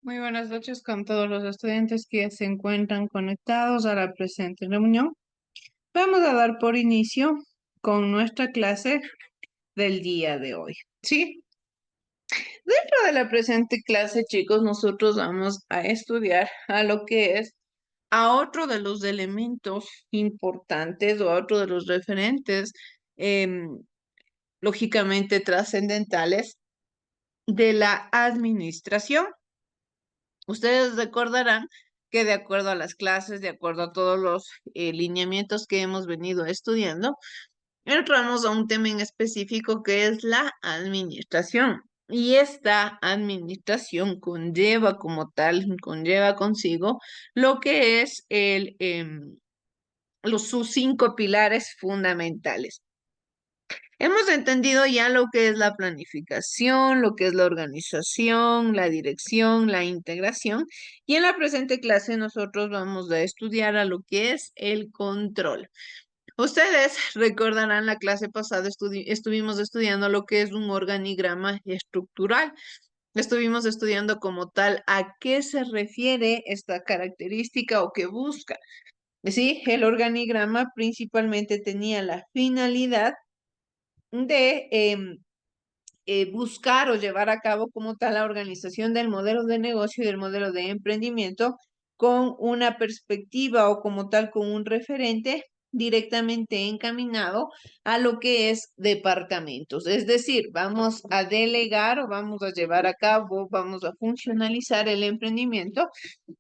Muy buenas noches con todos los estudiantes que se encuentran conectados a la presente reunión. Vamos a dar por inicio con nuestra clase del día de hoy. ¿Sí? Dentro de la presente clase, chicos, nosotros vamos a estudiar a lo que es a otro de los elementos importantes o a otro de los referentes lógicamente trascendentales de la administración. Ustedes recordarán que de acuerdo a las clases, de acuerdo a todos los lineamientos que hemos venido estudiando, entramos a un tema en específico que es la administración. Y esta administración conlleva como tal, conlleva consigo lo que es sus 5 pilares fundamentales. Hemos entendido ya lo que es la planificación, lo que es la organización, la dirección, la integración, y en la presente clase nosotros vamos a estudiar a lo que es el control. Ustedes recordarán la clase pasada estuvimos estudiando lo que es un organigrama estructural. Estuvimos estudiando como tal a qué se refiere esta característica o qué busca. Sí, el organigrama principalmente tenía la finalidad de buscar o llevar a cabo como tal la organización del modelo de negocio y del modelo de emprendimiento con una perspectiva o como tal con un referente directamente encaminado a lo que es departamentos. Es decir, vamos a delegar o vamos a llevar a cabo, vamos a funcionalizar el emprendimiento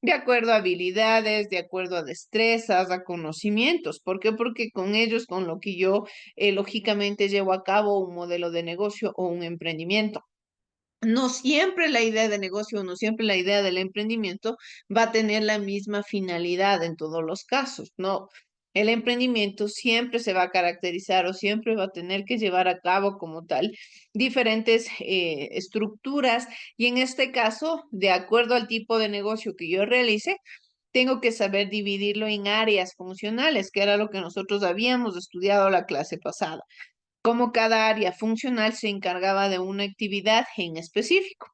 de acuerdo a habilidades, de acuerdo a destrezas, a conocimientos. ¿Por qué? Porque con ellos, con lo que yo lógicamente llevo a cabo un modelo de negocio o un emprendimiento. No siempre la idea de negocio, no siempre la idea del emprendimiento va a tener la misma finalidad en todos los casos, no. El emprendimiento siempre se va a caracterizar o siempre va a tener que llevar a cabo como tal diferentes estructuras y en este caso, de acuerdo al tipo de negocio que yo realice, tengo que saber dividirlo en áreas funcionales, que era lo que nosotros habíamos estudiado la clase pasada, cómo cada área funcional se encargaba de una actividad en específico.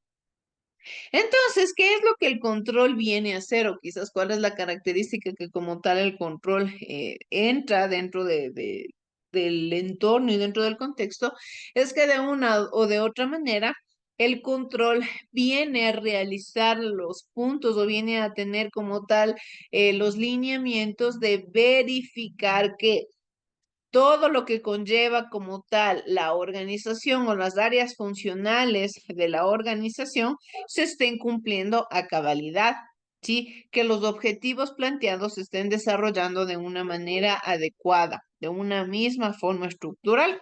Entonces, ¿qué es lo que el control viene a hacer? O quizás cuál es la característica que como tal el control entra dentro del entorno y dentro del contexto, es que de una o de otra manera el control viene a realizar los puntos o viene a tener como tal los lineamientos de verificar que todo lo que conlleva como tal la organización o las áreas funcionales de la organización se estén cumpliendo a cabalidad, ¿sí? Que los objetivos planteados se estén desarrollando de una manera adecuada, de una misma forma estructural.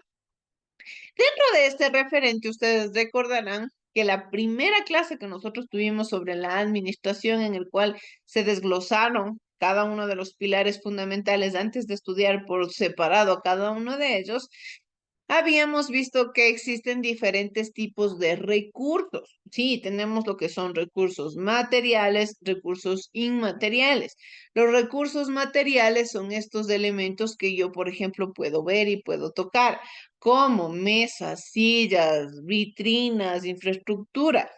Dentro de este referente, ustedes recordarán que la primera clase que nosotros tuvimos sobre la administración, en el cual se desglosaron cada uno de los pilares fundamentales antes de estudiar por separado cada uno de ellos, habíamos visto que existen diferentes tipos de recursos. Sí, tenemos lo que son recursos materiales, recursos inmateriales. Los recursos materiales son estos elementos que yo, por ejemplo, puedo ver y puedo tocar, como mesas, sillas, vitrinas, infraestructura.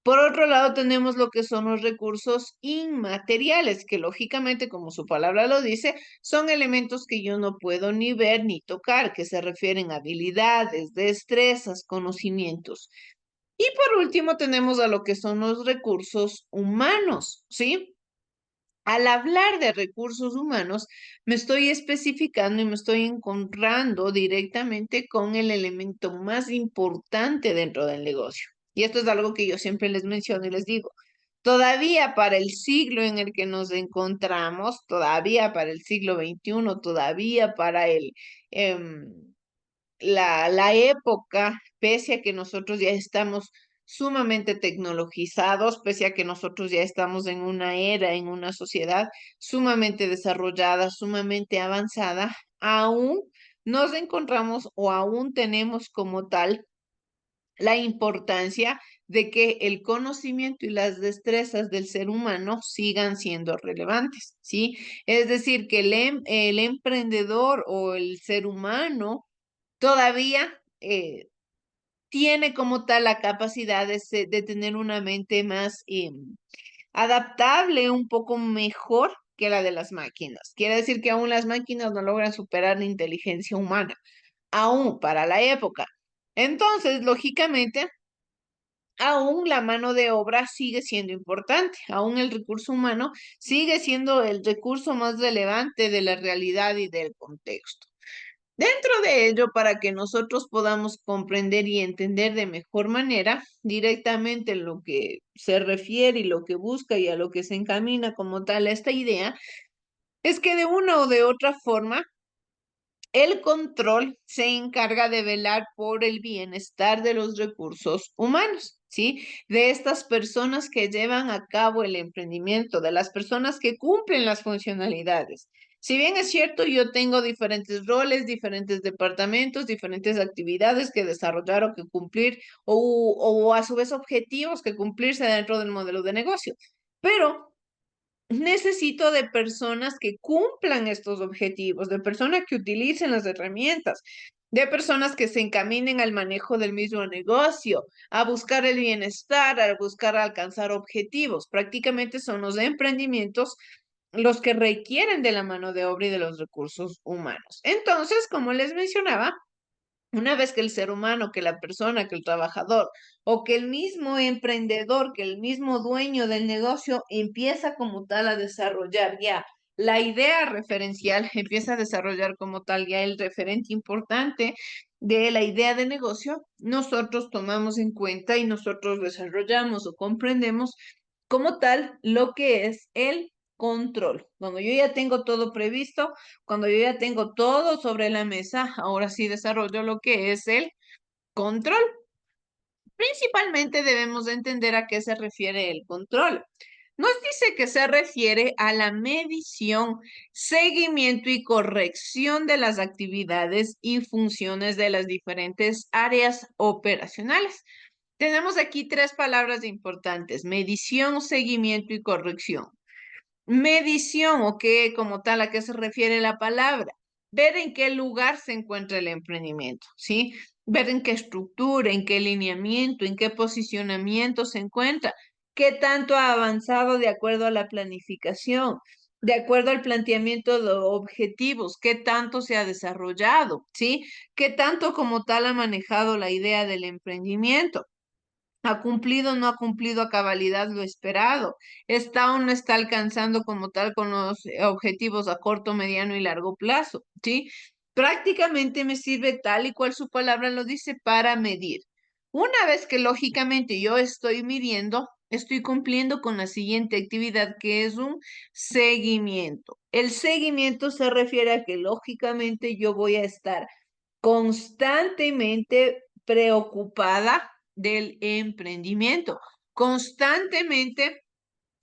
Por otro lado, tenemos lo que son los recursos inmateriales, que lógicamente, como su palabra lo dice, son elementos que yo no puedo ni ver ni tocar, que se refieren a habilidades, destrezas, conocimientos. Y por último, tenemos a lo que son los recursos humanos, ¿sí? Al hablar de recursos humanos, me estoy especificando y me estoy encontrando directamente con el elemento más importante dentro del negocio. Y esto es algo que yo siempre les menciono y les digo. Todavía para el siglo en el que nos encontramos, todavía para el siglo XXI, todavía para em, la época, pese a que nosotros ya estamos sumamente tecnologizados, pese a que nosotros ya estamos en una era, en una sociedad sumamente desarrollada, sumamente avanzada, aún nos encontramos o aún tenemos como tal la importancia de que el conocimiento y las destrezas del ser humano sigan siendo relevantes, ¿sí? Es decir, que el emprendedor o el ser humano todavía tiene como tal la capacidad de tener una mente más adaptable, un poco mejor que la de las máquinas. Quiere decir que aún las máquinas no logran superar la inteligencia humana, aún para la época. Entonces, lógicamente, aún la mano de obra sigue siendo importante, aún el recurso humano sigue siendo el recurso más relevante de la realidad y del contexto. Dentro de ello, para que nosotros podamos comprender y entender de mejor manera directamente lo que se refiere y lo que busca y a lo que se encamina como tal esta idea, es que de una o de otra forma el control se encarga de velar por el bienestar de los recursos humanos, ¿sí? De estas personas que llevan a cabo el emprendimiento, de las personas que cumplen las funcionalidades. Si bien es cierto, yo tengo diferentes roles, diferentes departamentos, diferentes actividades que desarrollar o que cumplir, o a su vez objetivos que cumplirse dentro del modelo de negocio. Pero necesito de personas que cumplan estos objetivos, de personas que utilicen las herramientas, de personas que se encaminen al manejo del mismo negocio, a buscar el bienestar, a buscar alcanzar objetivos. Prácticamente son los emprendimientos los que requieren de la mano de obra y de los recursos humanos. Entonces, como les mencionaba, una vez que el ser humano, que la persona, que el trabajador o que el mismo emprendedor, que el mismo dueño del negocio empieza como tal a desarrollar ya la idea referencial, empieza a desarrollar como tal ya el referente importante de la idea de negocio, nosotros tomamos en cuenta y nosotros desarrollamos o comprendemos como tal lo que es el control. Cuando yo ya tengo todo previsto, cuando yo ya tengo todo sobre la mesa, ahora sí desarrollo lo que es el control. Principalmente debemos de entender a qué se refiere el control. Nos dice que se refiere a la medición, seguimiento y corrección de las actividades y funciones de las diferentes áreas operacionales. Tenemos aquí tres palabras importantes: medición, seguimiento y corrección. Medición, o qué como tal, ¿a qué se refiere la palabra? Ver en qué lugar se encuentra el emprendimiento, ¿sí? Ver en qué estructura, en qué lineamiento, en qué posicionamiento se encuentra, qué tanto ha avanzado de acuerdo a la planificación, de acuerdo al planteamiento de objetivos, qué tanto se ha desarrollado, ¿sí? Qué tanto como tal ha manejado la idea del emprendimiento. ¿Ha cumplido o no ha cumplido a cabalidad lo esperado? ¿Está o no está alcanzando como tal con los objetivos a corto, mediano y largo plazo? ¿Sí? Prácticamente me sirve tal y cual su palabra lo dice para medir. Una vez que lógicamente yo estoy midiendo, estoy cumpliendo con la siguiente actividad, que es un seguimiento. El seguimiento se refiere a que lógicamente yo voy a estar constantemente preocupada del emprendimiento, constantemente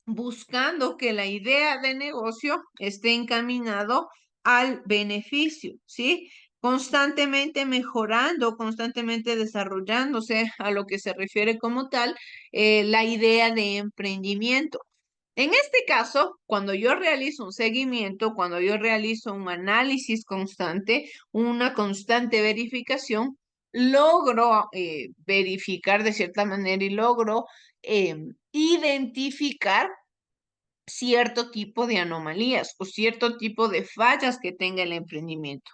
buscando que la idea de negocio esté encaminado al beneficio, ¿sí? Constantemente mejorando, constantemente desarrollándose a lo que se refiere como tal la idea de emprendimiento. En este caso, cuando yo realizo un seguimiento, cuando yo realizo un análisis constante, una constante verificación, logro verificar de cierta manera y logro identificar cierto tipo de anomalías o cierto tipo de fallas que tenga el emprendimiento.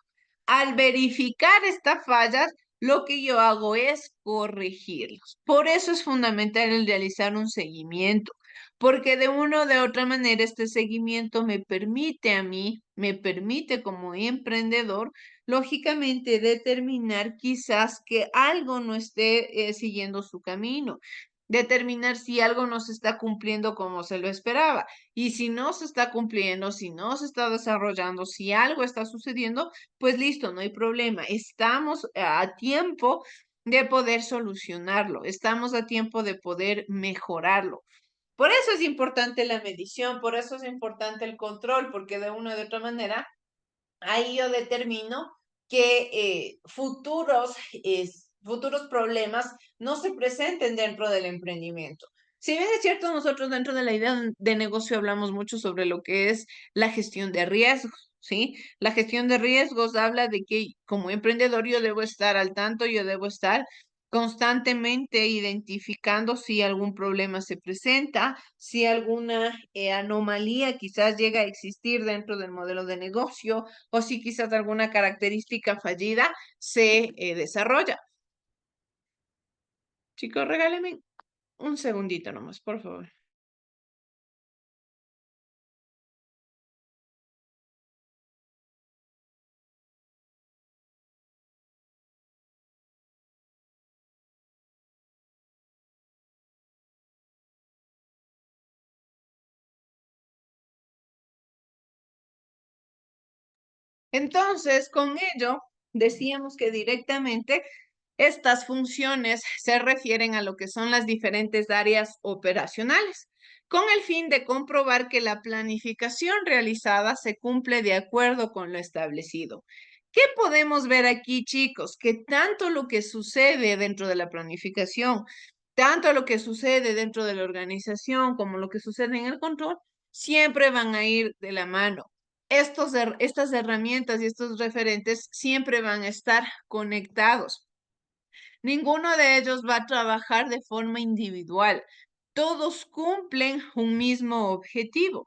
Al verificar estas fallas, lo que yo hago es corregirlos. Por eso es fundamental el realizar un seguimiento, porque de una o de otra manera este seguimiento me permite a mí, me permite como emprendedor, lógicamente determinar quizás que algo no esté siguiendo su camino, determinar si algo no se está cumpliendo como se lo esperaba. Y si no se está cumpliendo, si no se está desarrollando, si algo está sucediendo, pues listo, no hay problema. Estamos a tiempo de poder solucionarlo, estamos a tiempo de poder mejorarlo. Por eso es importante la medición, por eso es importante el control, porque de una u otra manera, ahí yo determino que futuros problemas no se presenten dentro del emprendimiento. Si bien es cierto, nosotros dentro de la idea de negocio hablamos mucho sobre lo que es la gestión de riesgos, ¿sí? La gestión de riesgos habla de que como emprendedor yo debo estar al tanto, yo debo estar constantemente identificando si algún problema se presenta, si alguna anomalía quizás llega a existir dentro del modelo de negocio o si quizás alguna característica fallida se desarrolla. Chicos, regálenme un segundito nomás, por favor. Entonces, con ello, decíamos que directamente estas funciones se refieren a lo que son las diferentes áreas operacionales, con el fin de comprobar que la planificación realizada se cumple de acuerdo con lo establecido. ¿Qué podemos ver aquí, chicos? Que tanto lo que sucede dentro de la planificación, tanto lo que sucede dentro de la organización como lo que sucede en el control, siempre van a ir de la mano. Estas herramientas y estos referentes siempre van a estar conectados. Ninguno de ellos va a trabajar de forma individual. Todos cumplen un mismo objetivo.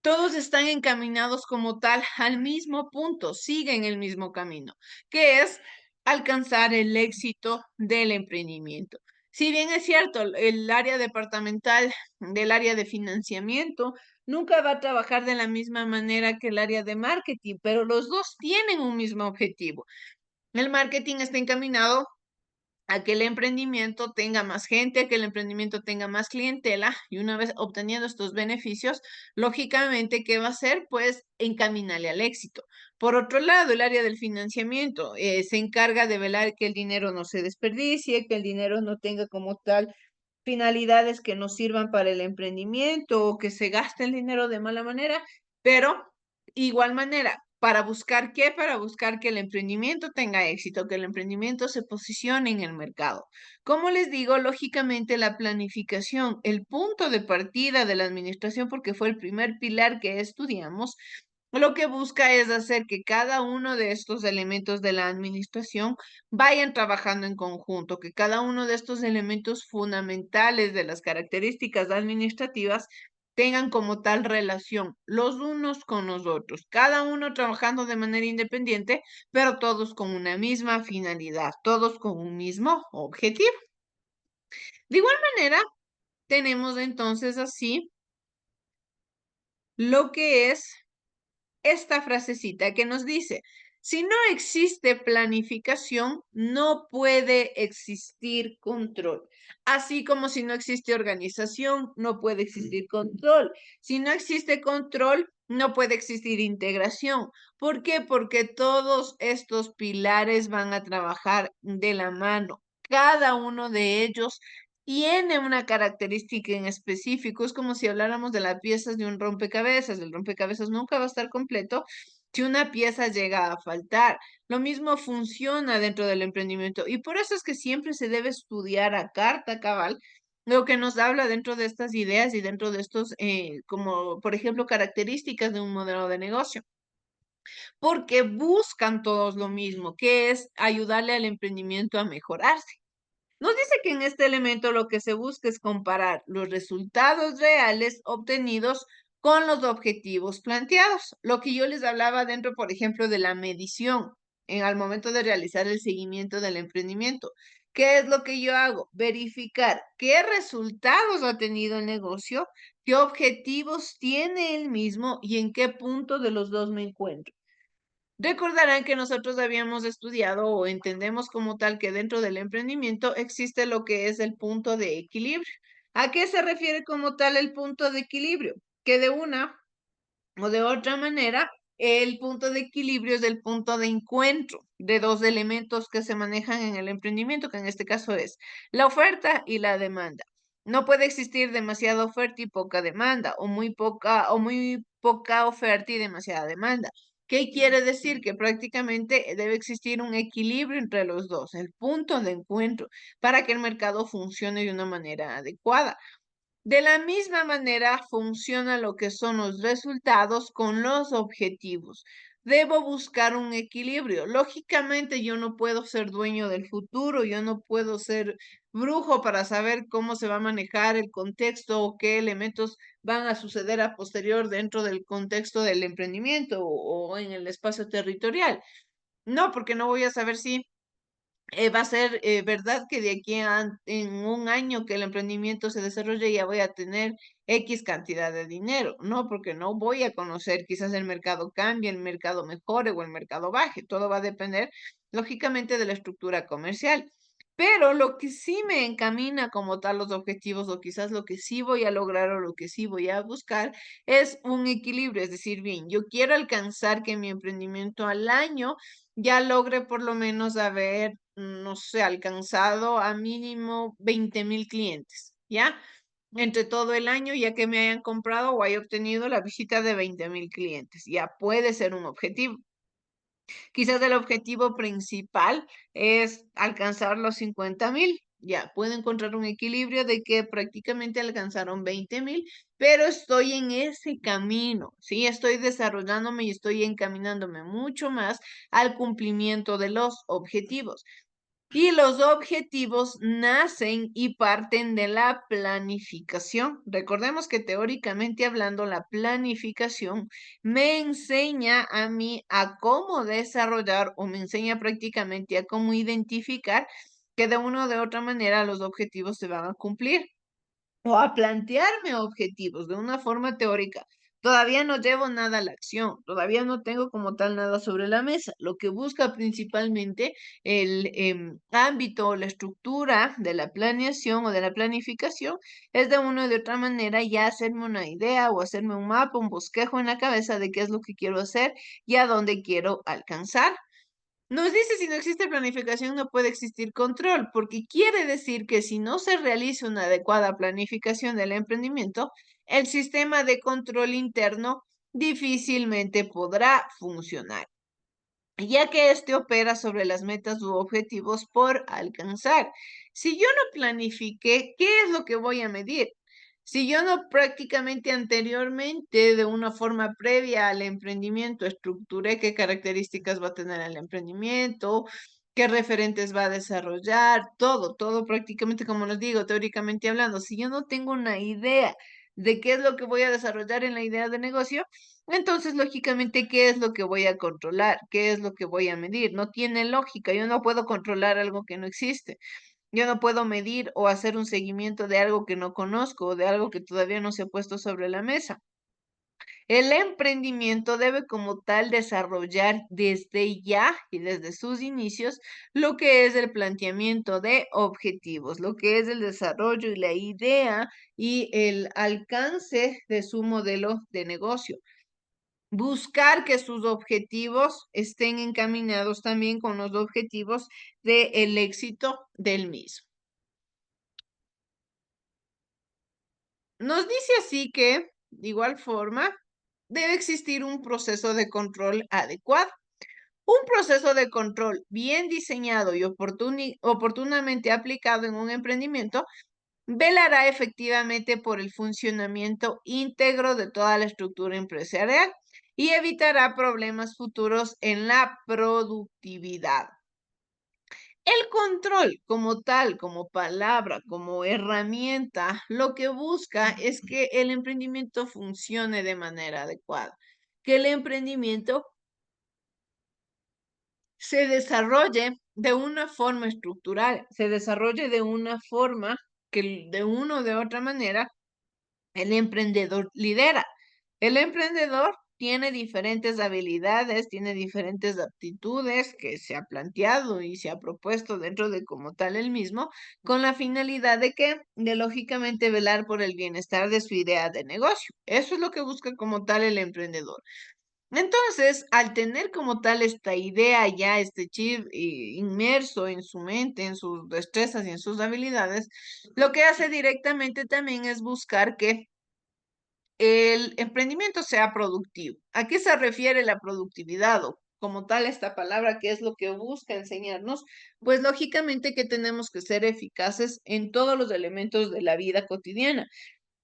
Todos están encaminados como tal al mismo punto, siguen el mismo camino, que es alcanzar el éxito del emprendimiento. Si bien es cierto, el área departamental del área de financiamiento nunca va a trabajar de la misma manera que el área de marketing, pero los dos tienen un mismo objetivo. El marketing está encaminado a que el emprendimiento tenga más gente, a que el emprendimiento tenga más clientela y una vez obteniendo estos beneficios, lógicamente, ¿qué va a hacer? Pues encaminarle al éxito. Por otro lado, el área del financiamiento se encarga de velar que el dinero no se desperdicie, que el dinero no tenga como tal finalidades que no sirvan para el emprendimiento o que se gaste el dinero de mala manera, pero igual manera, ¿para buscar qué? Para buscar que el emprendimiento tenga éxito, que el emprendimiento se posicione en el mercado. Como les digo, lógicamente la planificación, el punto de partida de la administración, porque fue el primer pilar que estudiamos, lo que busca es hacer que cada uno de estos elementos de la administración vayan trabajando en conjunto, que cada uno de estos elementos fundamentales de las características administrativas tengan como tal relación los unos con los otros, cada uno trabajando de manera independiente, pero todos con una misma finalidad, todos con un mismo objetivo. De igual manera, tenemos entonces así lo que es esta frasecita que nos dice, si no existe planificación, no puede existir control. Así como si no existe organización, no puede existir control. Si no existe control, no puede existir integración. ¿Por qué? Porque todos estos pilares van a trabajar de la mano. Cada uno de ellos tiene una característica en específico. Es como si habláramos de las piezas de un rompecabezas. El rompecabezas nunca va a estar completo si una pieza llega a faltar. Lo mismo funciona dentro del emprendimiento y por eso es que siempre se debe estudiar a carta cabal lo que nos habla dentro de estas ideas y dentro de estos, como por ejemplo, características de un modelo de negocio, porque buscan todos lo mismo, que es ayudarle al emprendimiento a mejorarse. Nos dice que en este elemento lo que se busca es comparar los resultados reales obtenidos con los objetivos planteados. Lo que yo les hablaba dentro, por ejemplo, de la medición al momento de realizar el seguimiento del emprendimiento. ¿Qué es lo que yo hago? Verificar qué resultados ha tenido el negocio, qué objetivos tiene el mismo y en qué punto de los dos me encuentro. Recordarán que nosotros habíamos estudiado o entendemos como tal que dentro del emprendimiento existe lo que es el punto de equilibrio. ¿A qué se refiere como tal el punto de equilibrio? Que de una o de otra manera, el punto de equilibrio es el punto de encuentro de dos elementos que se manejan en el emprendimiento, que en este caso es la oferta y la demanda. No puede existir demasiada oferta y poca demanda, o muy poca oferta y demasiada demanda. ¿Qué quiere decir? Que prácticamente debe existir un equilibrio entre los dos, el punto de encuentro, para que el mercado funcione de una manera adecuada. De la misma manera funciona lo que son los resultados con los objetivos. Debo buscar un equilibrio. Lógicamente, yo no puedo ser dueño del futuro, yo no puedo ser brujo para saber cómo se va a manejar el contexto o qué elementos van a suceder a posterior dentro del contexto del emprendimiento o en el espacio territorial. No, porque no voy a saber si va a ser verdad que de aquí en un año que el emprendimiento se desarrolle ya voy a tener X cantidad de dinero. No, porque no voy a conocer, quizás el mercado cambie, el mercado mejore o el mercado baje. Todo va a depender, lógicamente, de la estructura comercial. Pero lo que sí me encamina como tal los objetivos, o quizás lo que sí voy a lograr o lo que sí voy a buscar, es un equilibrio. Es decir, bien, yo quiero alcanzar que mi emprendimiento al año ya logre por lo menos haber, no sé, alcanzado a mínimo 20,000 clientes, ¿ya? Entre todo el año, ya que me hayan comprado o haya obtenido la visita de 20,000 clientes, ya puede ser un objetivo. Quizás el objetivo principal es alcanzar los 50,000. Ya, puedo encontrar un equilibrio de que prácticamente alcanzaron 20,000, pero estoy en ese camino, ¿sí? Estoy desarrollándome y estoy encaminándome mucho más al cumplimiento de los objetivos. Y los objetivos nacen y parten de la planificación. Recordemos que teóricamente hablando, la planificación me enseña a mí a cómo desarrollar o me enseña prácticamente a cómo identificar que de una o de otra manera los objetivos se van a cumplir o a plantearme objetivos de una forma teórica. Todavía no llevo nada a la acción, todavía no tengo como tal nada sobre la mesa. Lo que busca principalmente el ámbito o la estructura de la planeación o de la planificación es de una o de otra manera ya hacerme una idea o hacerme un mapa, un bosquejo en la cabeza de qué es lo que quiero hacer y a dónde quiero alcanzar. Nos dice si no existe planificación no puede existir control, porque quiere decir que si no se realiza una adecuada planificación del emprendimiento, el sistema de control interno difícilmente podrá funcionar, ya que éste opera sobre las metas u objetivos por alcanzar. Si yo no planifique, ¿qué es lo que voy a medir? Si yo no prácticamente anteriormente, de una forma previa al emprendimiento, estructuré qué características va a tener el emprendimiento, qué referentes va a desarrollar, todo prácticamente, como les digo, teóricamente hablando, si yo no tengo una idea de qué es lo que voy a desarrollar en la idea de negocio, entonces, lógicamente, ¿qué es lo que voy a controlar? ¿Qué es lo que voy a medir? No tiene lógica. Yo no puedo controlar algo que no existe. Yo no puedo medir o hacer un seguimiento de algo que no conozco o de algo que todavía no se ha puesto sobre la mesa. El emprendimiento debe como tal desarrollar desde ya y desde sus inicios lo que es el planteamiento de objetivos, lo que es el desarrollo y la idea y el alcance de su modelo de negocio. Buscar que sus objetivos estén encaminados también con los objetivos del éxito del mismo. Nos dice así que, de igual forma, debe existir un proceso de control adecuado. Un proceso de control bien diseñado y oportunamente aplicado en un emprendimiento velará efectivamente por el funcionamiento íntegro de toda la estructura empresarial y evitará problemas futuros en la productividad. El control como tal, como palabra, como herramienta, lo que busca es que el emprendimiento funcione de manera adecuada, que el emprendimiento se desarrolle de una forma estructural, se desarrolle de una forma que de una o de otra manera el emprendedor lidera. El emprendedor tiene diferentes habilidades, tiene diferentes aptitudes que se ha planteado y se ha propuesto dentro de como tal el mismo, con la finalidad de que, de lógicamente velar por el bienestar de su idea de negocio. Eso es lo que busca como tal el emprendedor. Entonces, al tener como tal esta idea ya, este chip inmerso en su mente, en sus destrezas y en sus habilidades, lo que hace directamente también es buscar que el emprendimiento sea productivo. ¿A qué se refiere la productividad o como tal esta palabra? ¿Qué es lo que busca enseñarnos? Pues lógicamente que tenemos que ser eficaces en todos los elementos de la vida cotidiana,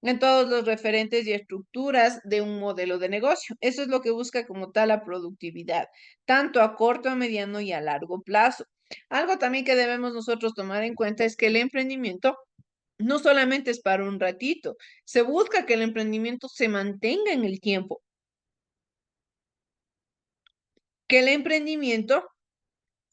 en todos los referentes y estructuras de un modelo de negocio. Eso es lo que busca como tal la productividad, tanto a corto, a mediano y a largo plazo. Algo también que debemos nosotros tomar en cuenta es que el emprendimiento no solamente es para un ratito, se busca que el emprendimiento se mantenga en el tiempo, que el emprendimiento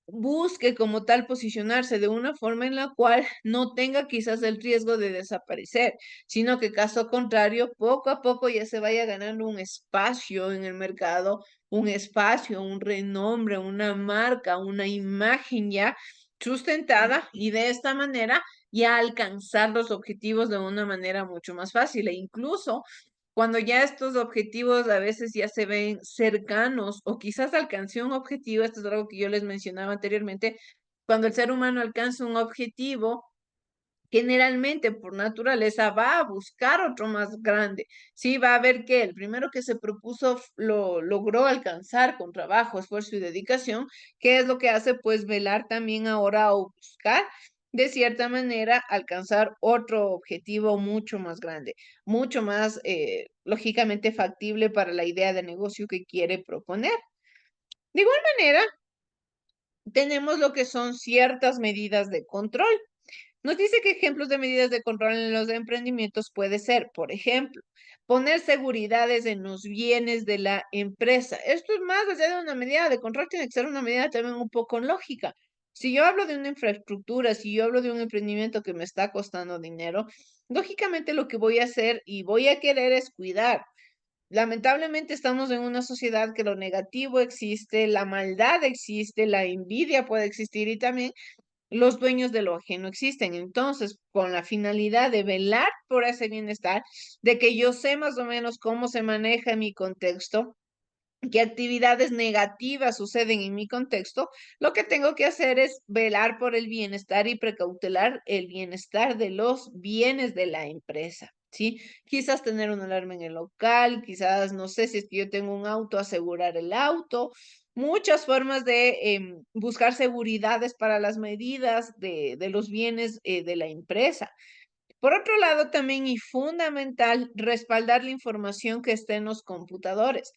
busque como tal posicionarse de una forma en la cual no tenga quizás el riesgo de desaparecer, sino que caso contrario, poco a poco ya se vaya ganando un espacio en el mercado, un espacio, un renombre, una marca, una imagen ya sustentada y de esta manera ya alcanzar los objetivos de una manera mucho más fácil e incluso cuando ya estos objetivos a veces ya se ven cercanos o quizás alcance un objetivo, esto es algo que yo les mencionaba anteriormente, cuando el ser humano alcanza un objetivo, generalmente por naturaleza va a buscar otro más grande, ¿sí? Va a ver que el primero que se propuso lo logró alcanzar con trabajo, esfuerzo y dedicación. ¿Qué es lo que hace? Pues velar también ahora o buscar de cierta manera alcanzar otro objetivo mucho más grande, mucho más lógicamente factible para la idea de negocio que quiere proponer. De igual manera, tenemos lo que son ciertas medidas de control. Nos dice que ejemplos de medidas de control en los emprendimientos puede ser, por ejemplo, poner seguridades en los bienes de la empresa. Esto es más allá de una medida de control, tiene que ser una medida también un poco lógica. Si yo hablo de una infraestructura, si yo hablo de un emprendimiento que me está costando dinero, lógicamente lo que voy a hacer y voy a querer es cuidar. Lamentablemente estamos en una sociedad que lo negativo existe, la maldad existe, la envidia puede existir y también los dueños de lo ajeno existen. Entonces, con la finalidad de velar por ese bienestar, de que yo sé más o menos cómo se maneja en mi contexto, qué actividades negativas suceden en mi contexto, lo que tengo que hacer es velar por el bienestar y precautelar el bienestar de los bienes de la empresa. ¿Sí? Quizás tener una alarma en el local, quizás, no sé si es que yo tengo un auto, asegurar el auto, muchas formas de buscar seguridades para las medidas de los bienes de la empresa. Por otro lado, también y fundamental, respaldar la información que esté en los computadores.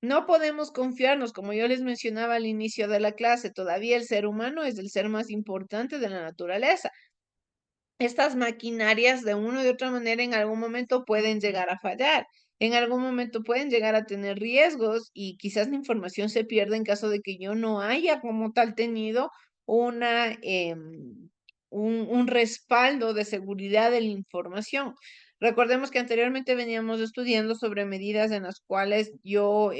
No podemos confiarnos, como yo les mencionaba al inicio de la clase, todavía el ser humano es el ser más importante de la naturaleza. Estas maquinarias de una u de otra manera en algún momento pueden llegar a fallar, en algún momento pueden llegar a tener riesgos y quizás la información se pierda en caso de que yo no haya como tal tenido una, un respaldo de seguridad de la información. Recordemos que anteriormente veníamos estudiando sobre medidas en las cuales yo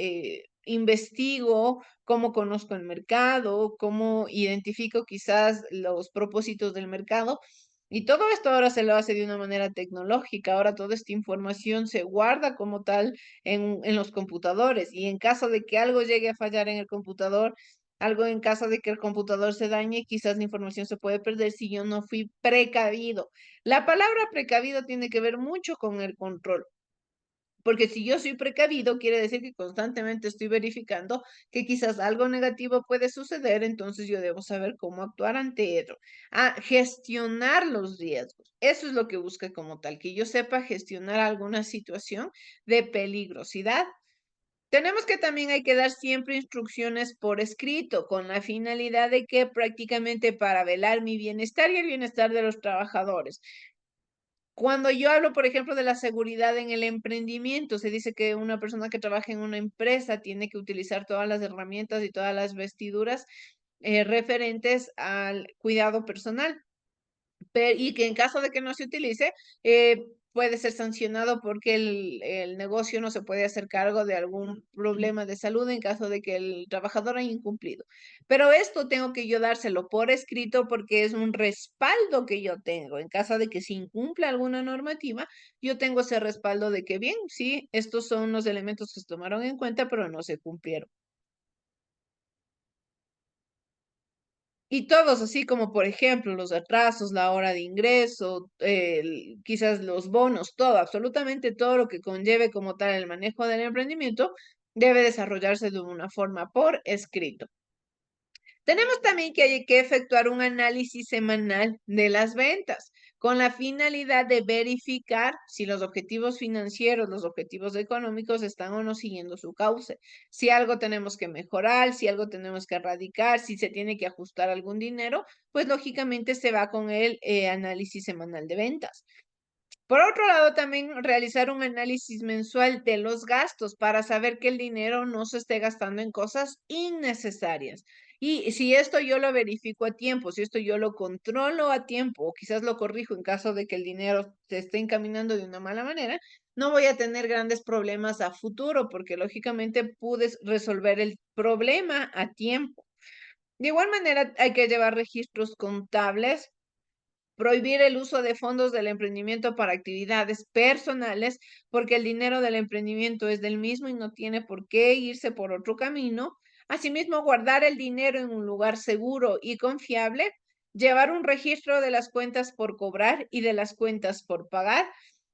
investigo cómo conozco el mercado, cómo identifico quizás los propósitos del mercado y todo esto ahora se lo hace de una manera tecnológica. Ahora toda esta información se guarda como tal en los computadores. Y en caso de que algo llegue a fallar en el computador, algo en caso de que el computador se dañe, quizás la información se puede perder si yo no fui precavido. La palabra precavido tiene que ver mucho con el control. Porque si yo soy precavido, quiere decir que constantemente estoy verificando que quizás algo negativo puede suceder, entonces yo debo saber cómo actuar ante ello. Gestionar los riesgos. Eso es lo que busca como tal, que yo sepa gestionar alguna situación de peligrosidad. Tenemos que también hay que dar siempre instrucciones por escrito, con la finalidad de que prácticamente para velar mi bienestar y el bienestar de los trabajadores. Cuando yo hablo, por ejemplo, de la seguridad en el emprendimiento, se dice que una persona que trabaja en una empresa tiene que utilizar todas las herramientas y todas las vestiduras referentes al cuidado personal y que en caso de que no se utilice, puede ser sancionado porque el negocio no se puede hacer cargo de algún problema de salud en caso de que el trabajador haya incumplido. Pero esto tengo que yo dárselo por escrito porque es un respaldo que yo tengo. En caso de que se incumpla alguna normativa, yo tengo ese respaldo de que bien, sí, estos son los elementos que se tomaron en cuenta, pero no se cumplieron. Y todos, así como por ejemplo los atrasos, la hora de ingreso, quizás los bonos, todo, absolutamente todo lo que conlleve como tal el manejo del emprendimiento, debe desarrollarse de una forma por escrito. Tenemos también que hay que efectuar un análisis semanal de las ventas con la finalidad de verificar si los objetivos financieros, los objetivos económicos están o no siguiendo su cauce. Si algo tenemos que mejorar, si algo tenemos que erradicar, si se tiene que ajustar algún dinero, pues lógicamente se va con el análisis semanal de ventas. Por otro lado, también realizar un análisis mensual de los gastos para saber que el dinero no se esté gastando en cosas innecesarias. Y si esto yo lo verifico a tiempo, si esto yo lo controlo a tiempo, o quizás lo corrijo en caso de que el dinero se esté encaminando de una mala manera, no voy a tener grandes problemas a futuro, porque lógicamente pude resolver el problema a tiempo. De igual manera, hay que llevar registros contables. Prohibir el uso de fondos del emprendimiento para actividades personales, porque el dinero del emprendimiento es del mismo y no tiene por qué irse por otro camino. Asimismo, guardar el dinero en un lugar seguro y confiable, llevar un registro de las cuentas por cobrar y de las cuentas por pagar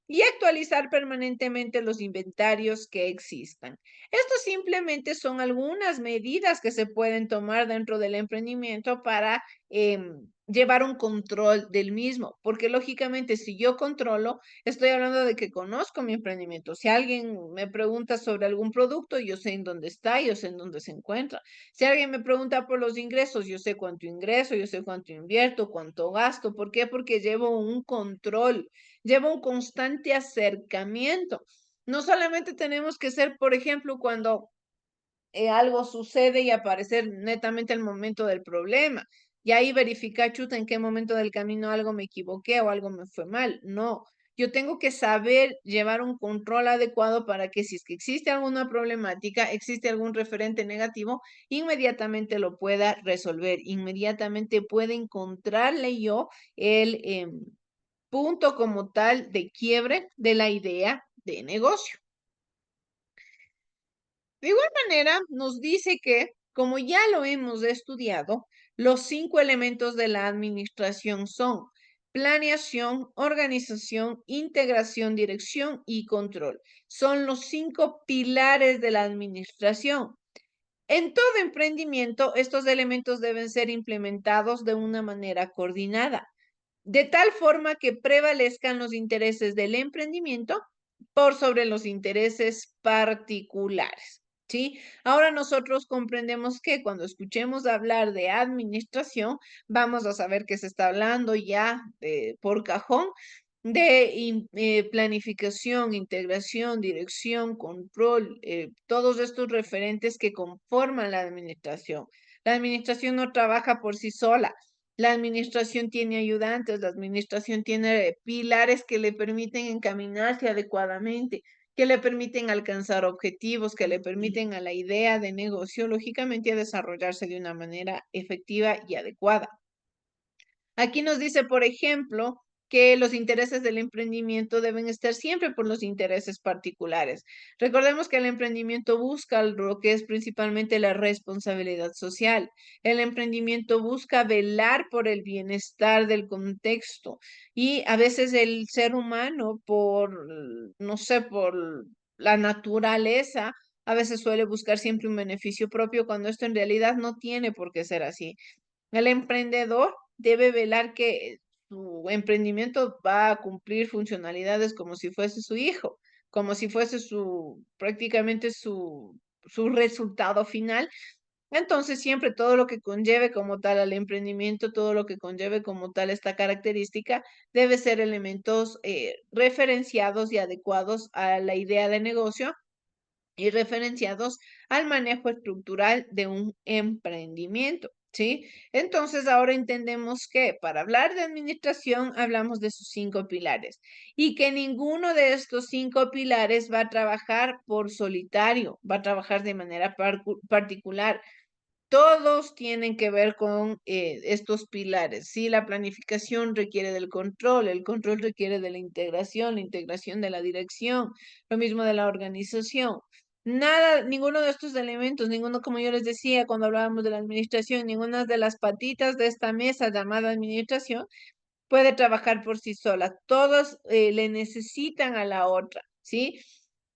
y actualizar permanentemente los inventarios que existan. Estos simplemente son algunas medidas que se pueden tomar dentro del emprendimiento para llevar un control del mismo, porque lógicamente si yo controlo, estoy hablando de que conozco mi emprendimiento. Si alguien me pregunta sobre algún producto, yo sé en dónde está, yo sé en dónde se encuentra. Si alguien me pregunta por los ingresos, yo sé cuánto ingreso, yo sé cuánto invierto, cuánto gasto. ¿Por qué? Porque llevo un control, llevo un constante acercamiento. No solamente tenemos que ser, por ejemplo, cuando algo sucede y aparecer netamente el momento del problema. Y ahí verificar, chuta, en qué momento del camino algo me equivoqué o algo me fue mal. No, yo tengo que saber llevar un control adecuado para que si es que existe alguna problemática, existe algún referente negativo, inmediatamente lo pueda resolver, inmediatamente pueda encontrarle yo el punto como tal de quiebre de la idea de negocio. De igual manera, nos dice que, como ya lo hemos estudiado, los 5 elementos de la administración son planeación, organización, integración, dirección y control. Son los 5 pilares de la administración. En todo emprendimiento, estos elementos deben ser implementados de una manera coordinada, de tal forma que prevalezcan los intereses del emprendimiento por sobre los intereses particulares. ¿Sí? Ahora nosotros comprendemos que cuando escuchemos hablar de administración, vamos a saber que se está hablando ya por cajón de planificación, integración, dirección, control, todos estos referentes que conforman la administración. La administración no trabaja por sí sola. La administración tiene ayudantes, la administración tiene pilares que le permiten encaminarse adecuadamente, que le permiten alcanzar objetivos, que le permiten a la idea de negocio, lógicamente, desarrollarse de una manera efectiva y adecuada. Aquí nos dice, por ejemplo, que los intereses del emprendimiento deben estar siempre por los intereses particulares. Recordemos que el emprendimiento busca lo que es principalmente la responsabilidad social. El emprendimiento busca velar por el bienestar del contexto y a veces el ser humano por, no sé, por la naturaleza, a veces suele buscar siempre un beneficio propio cuando esto en realidad no tiene por qué ser así. El emprendedor debe velar que su emprendimiento va a cumplir funcionalidades como si fuese su hijo, como si fuese prácticamente su resultado final. Entonces, siempre todo lo que conlleve como tal al emprendimiento, todo lo que conlleve como tal esta característica, debe ser elementos referenciados y adecuados a la idea de negocio y referenciados al manejo estructural de un emprendimiento. ¿sí? Entonces ahora entendemos que para hablar de administración hablamos de sus 5 pilares y que ninguno de estos 5 pilares va a trabajar por solitario, va a trabajar de manera particular. Todos tienen que ver con estos pilares, ¿sí? La planificación requiere del control, el control requiere de la integración de la dirección, lo mismo de la organización. Nada, ninguno de estos elementos, ninguno, como yo les decía cuando hablábamos de la administración, ninguna de las patitas de esta mesa llamada administración puede trabajar por sí sola. Todos le necesitan a la otra, ¿sí?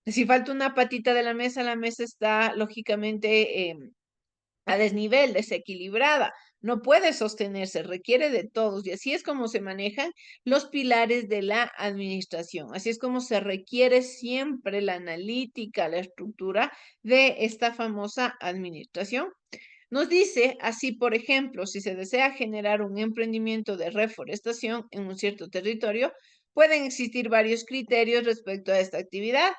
Si falta una patita de la mesa está lógicamente a desnivel, desequilibrada, no puede sostenerse, requiere de todos. Y así es como se manejan los pilares de la administración. Así es como se requiere siempre la analítica, la estructura de esta famosa administración. Nos dice así, por ejemplo, si se desea generar un emprendimiento de reforestación en un cierto territorio, pueden existir varios criterios respecto a esta actividad.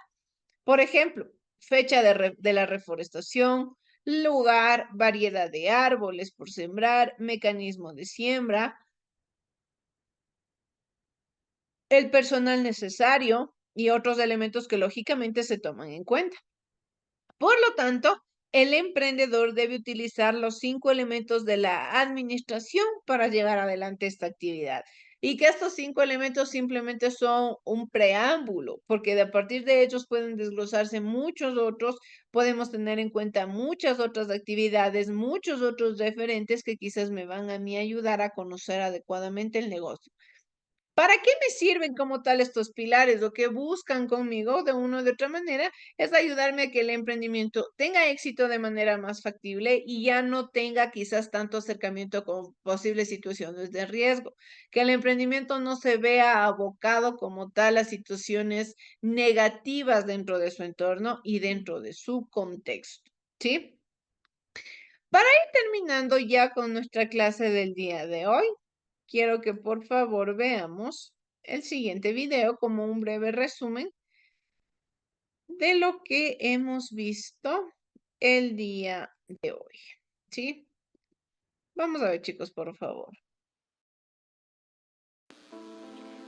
Por ejemplo, fecha de la reforestación, lugar, variedad de árboles por sembrar, mecanismo de siembra, el personal necesario y otros elementos que lógicamente se toman en cuenta. Por lo tanto, el emprendedor debe utilizar los 5 elementos de la administración para llevar adelante esta actividad. Y que estos 5 elementos simplemente son un preámbulo, porque de a partir de ellos pueden desglosarse muchos otros, podemos tener en cuenta muchas otras actividades, muchos otros referentes que quizás me van a mí ayudar a conocer adecuadamente el negocio. ¿Para qué me sirven como tal estos pilares? Lo que buscan conmigo de una u de otra manera es ayudarme a que el emprendimiento tenga éxito de manera más factible y ya no tenga quizás tanto acercamiento con posibles situaciones de riesgo, que el emprendimiento no se vea abocado como tal a situaciones negativas dentro de su entorno y dentro de su contexto, ¿sí? Para ir terminando ya con nuestra clase del día de hoy, quiero que por favor veamos el siguiente video como un breve resumen de lo que hemos visto el día de hoy. ¿Sí? Vamos a ver, chicos, por favor.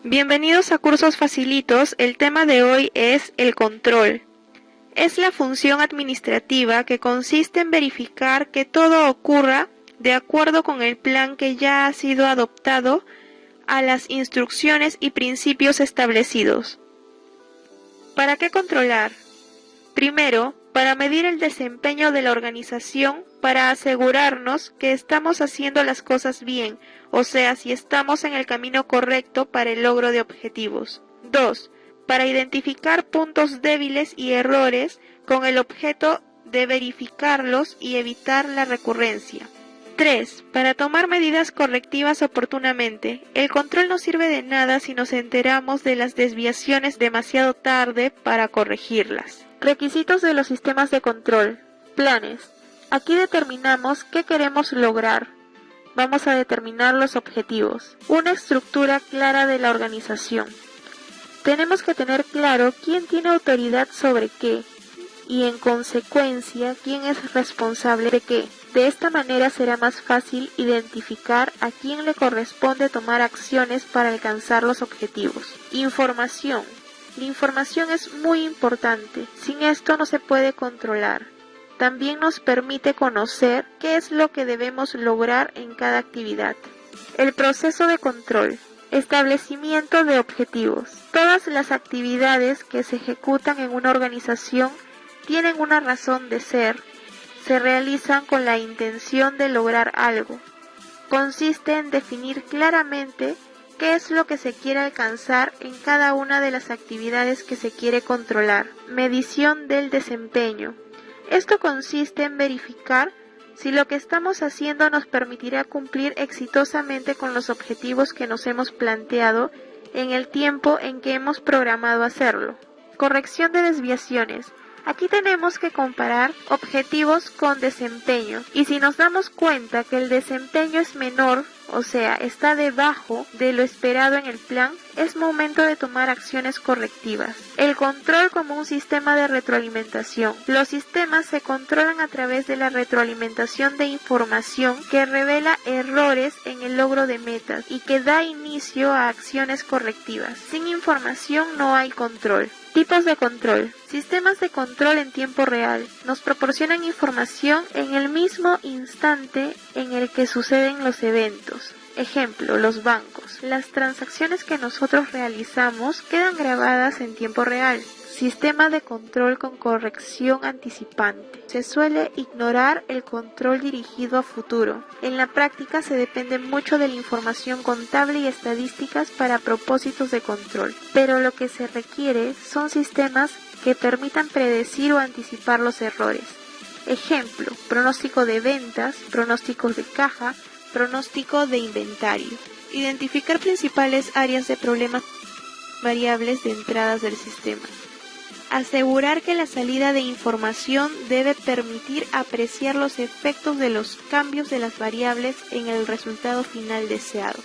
Bienvenidos a Cursos Facilitos. El tema de hoy es el control. Es la función administrativa que consiste en verificar que todo ocurra de acuerdo con el plan que ya ha sido adoptado a las instrucciones y principios establecidos. ¿Para qué controlar? Primero, para medir el desempeño de la organización para asegurarnos que estamos haciendo las cosas bien, o sea, si estamos en el camino correcto para el logro de objetivos. 2. Para identificar puntos débiles y errores con el objeto de verificarlos y evitar la recurrencia. 3. Para tomar medidas correctivas oportunamente. El control no sirve de nada si nos enteramos de las desviaciones demasiado tarde para corregirlas. Requisitos de los sistemas de control. Planes. Aquí determinamos qué queremos lograr. Vamos a determinar los objetivos. Una estructura clara de la organización. Tenemos que tener claro quién tiene autoridad sobre qué y en consecuencia quién es responsable de qué. De esta manera será más fácil identificar a quién le corresponde tomar acciones para alcanzar los objetivos. Información. La información es muy importante. Sin esto no se puede controlar. También nos permite conocer qué es lo que debemos lograr en cada actividad. El proceso de control. Establecimiento de objetivos. Todas las actividades que se ejecutan en una organización tienen una razón de ser. Se realizan con la intención de lograr algo. Consiste en definir claramente qué es lo que se quiere alcanzar en cada una de las actividades que se quiere controlar. Medición del desempeño. Esto consiste en verificar si lo que estamos haciendo nos permitirá cumplir exitosamente con los objetivos que nos hemos planteado en el tiempo en que hemos programado hacerlo. Corrección de desviaciones. Aquí tenemos que comparar objetivos con desempeño y si nos damos cuenta que el desempeño es menor o sea, está debajo de lo esperado en el plan, es momento de tomar acciones correctivas. El control como un sistema de retroalimentación. Los sistemas se controlan a través de la retroalimentación de información que revela errores en el logro de metas y que da inicio a acciones correctivas. Sin información no hay control. Tipos de control. Sistemas de control en tiempo real. Nos proporcionan información en el mismo instante en el que suceden los eventos. Ejemplo, los bancos. Las transacciones que nosotros realizamos quedan grabadas en tiempo real. Sistema de control con corrección anticipante. Se suele ignorar el control dirigido a futuro. En la práctica se depende mucho de la información contable y estadísticas para propósitos de control, pero lo que se requiere son sistemas que permitan predecir o anticipar los errores. Ejemplo, pronóstico de ventas, pronósticos de caja, pronóstico de inventario. Identificar principales áreas de problemas variables de entradas del sistema. Asegurar que la salida de información debe permitir apreciar los efectos de los cambios de las variables en el resultado final deseado.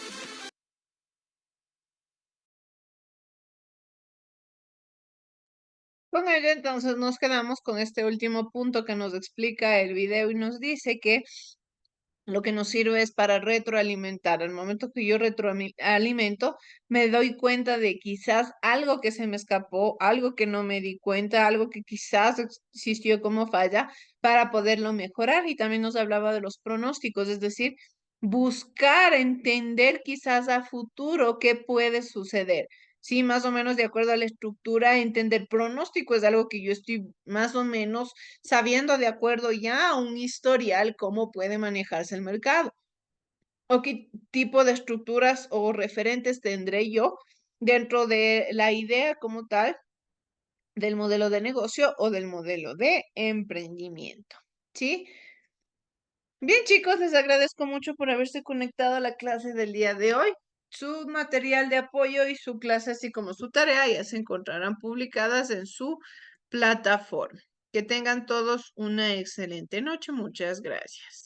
Con ello, entonces, nos quedamos con este último punto que nos explica el video y nos dice que lo que nos sirve es para retroalimentar. Al momento que yo retroalimento, me doy cuenta de quizás algo que se me escapó, algo que no me di cuenta, algo que quizás existió como falla para poderlo mejorar. Y también nos hablaba de los pronósticos, es decir, buscar entender quizás a futuro qué puede suceder. Sí, más o menos de acuerdo a la estructura, entender pronóstico es algo que yo estoy más o menos sabiendo de acuerdo ya a un historial cómo puede manejarse el mercado o qué tipo de estructuras o referentes tendré yo dentro de la idea como tal del modelo de negocio o del modelo de emprendimiento. ¿Sí? Bien, chicos, les agradezco mucho por haberse conectado a la clase del día de hoy. Su material de apoyo y su clase, así como su tarea, ya se encontrarán publicadas en su plataforma. Que tengan todos una excelente noche. Muchas gracias.